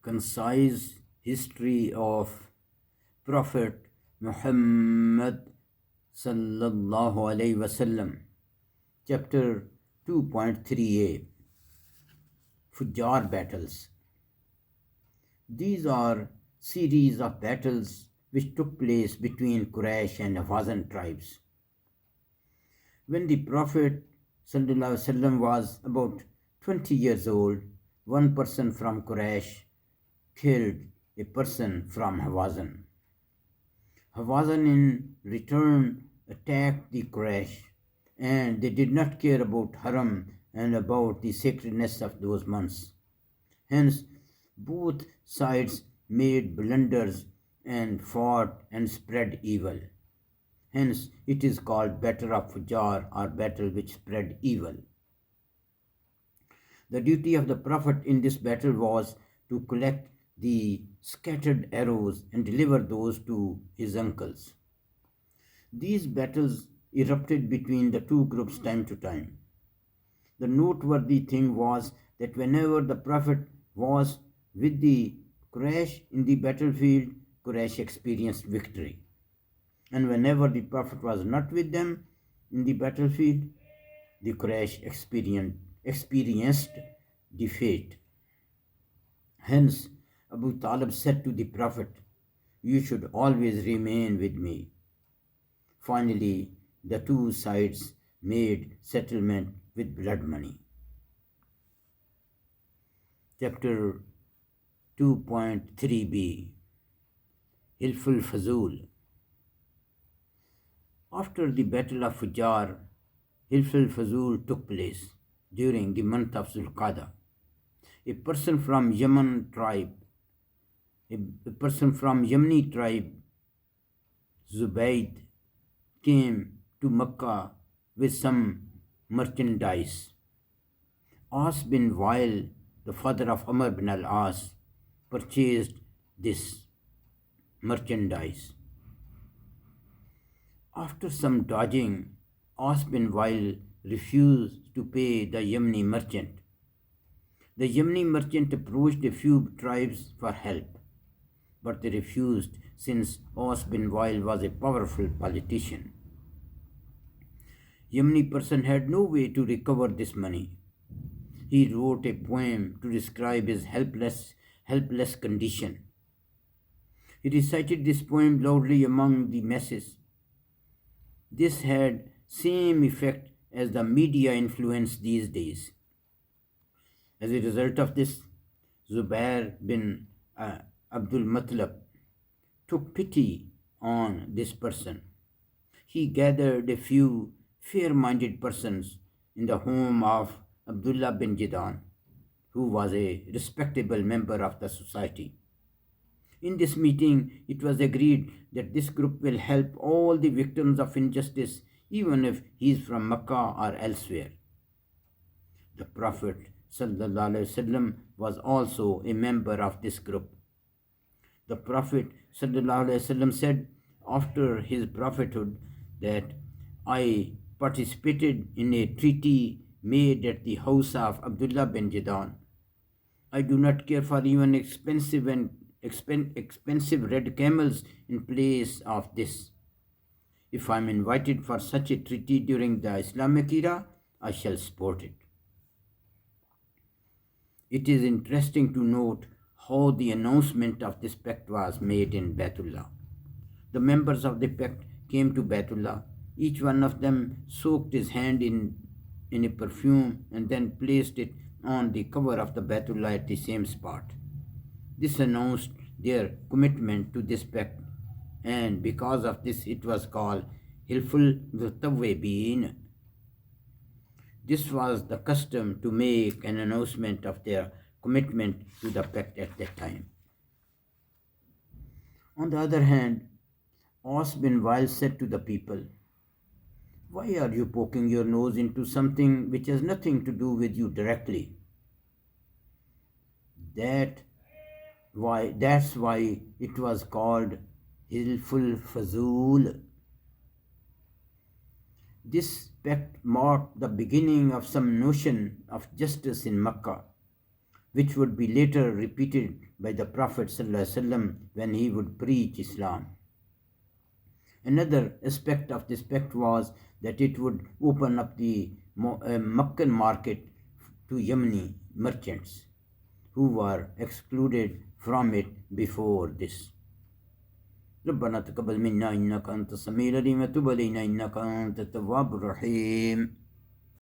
Concise history of Prophet Muhammad sallallahu alaihi wasallam. Chapter 2.3a Fujjar battles. These are series of battles which took place between Quraysh and Hawazin tribes. When the Prophet ﷺ was about 20 years old, one person from Quraysh killed a person from Hawazin. Hawazin in return attacked the Quraysh, and they did not care about Haram and about the sacredness of those months. Hence, both sides made blunders and fought and spread evil. Hence, it is called Battle of Fujjar or battle which spread evil. The duty of the Prophet in this battle was to collect the scattered arrows and deliver those to his uncles. These battles erupted between the two groups time to time. The noteworthy thing was that whenever the Prophet was with the Quraysh in the battlefield, Quraysh experienced victory. And whenever the Prophet was not with them in the battlefield, the Quraysh experienced defeat. Hence, Abu Talib said to the Prophet, "You should always remain with me." Finally, the two sides made settlement with blood money. Chapter 2.3b Hilful Fudool. After the Battle of Fujjar, Hilful Fudool took place during the month of Zulqa'dah. A person from Yemeni tribe, Zubayd, came to Mecca with some merchandise. As bin Wail, the father of Amr bin al-As, purchased this merchandise. After some dodging, As bin Wail refused to pay the Yemeni merchant. The Yemeni merchant approached a few tribes for help, but they refused since As bin Wail was a powerful politician. Yemeni person had no way to recover this money. He wrote a poem to describe his helpless condition. He recited this poem loudly among the masses. This had same effect as the media influence these days. As a result of this, Zubair bin Abdul Muttalib took pity on this person. He gathered a few fair-minded persons in the home of Abdullah bin Jidan, who was a respectable member of the society. In this meeting, it was agreed that this group will help all the victims of injustice, even if he is from Mecca or elsewhere. The Prophet ﷺ was also a member of this group. The Prophet ﷺ said after his prophethood that I participated in a treaty made at the house of Abdullah bin Jidan. I do not care for even expensive red camels in place of this. If I am invited for such a treaty during the Islamic era, I shall support it. It is interesting to note how the announcement of this pact was made in Baitullah. The members of the pact came to Baitullah. Each one of them soaked his hand in a perfume and then placed it on the cover of the Baitullah at the same spot. This announced their commitment to this pact, and because of this it was called Hilful Tawwabin. This was the custom to make an announcement of their commitment to the pact at that time. On the other hand, As bin Wail said to the people, "Why are you poking your nose into something which has nothing to do with you directly? That's why it was called Hilful Fudool." This pact marked the beginning of some notion of justice in Mecca, which would be later repeated by the Prophet ﷺ when he would preach Islam. Another aspect of this pact was that it would open up the Meccan market to Yemeni merchants who were excluded from it before this. ربنا تقبل منا إنك أنت السميع العليم وتب علينا إنك أنت التواب الرحيم.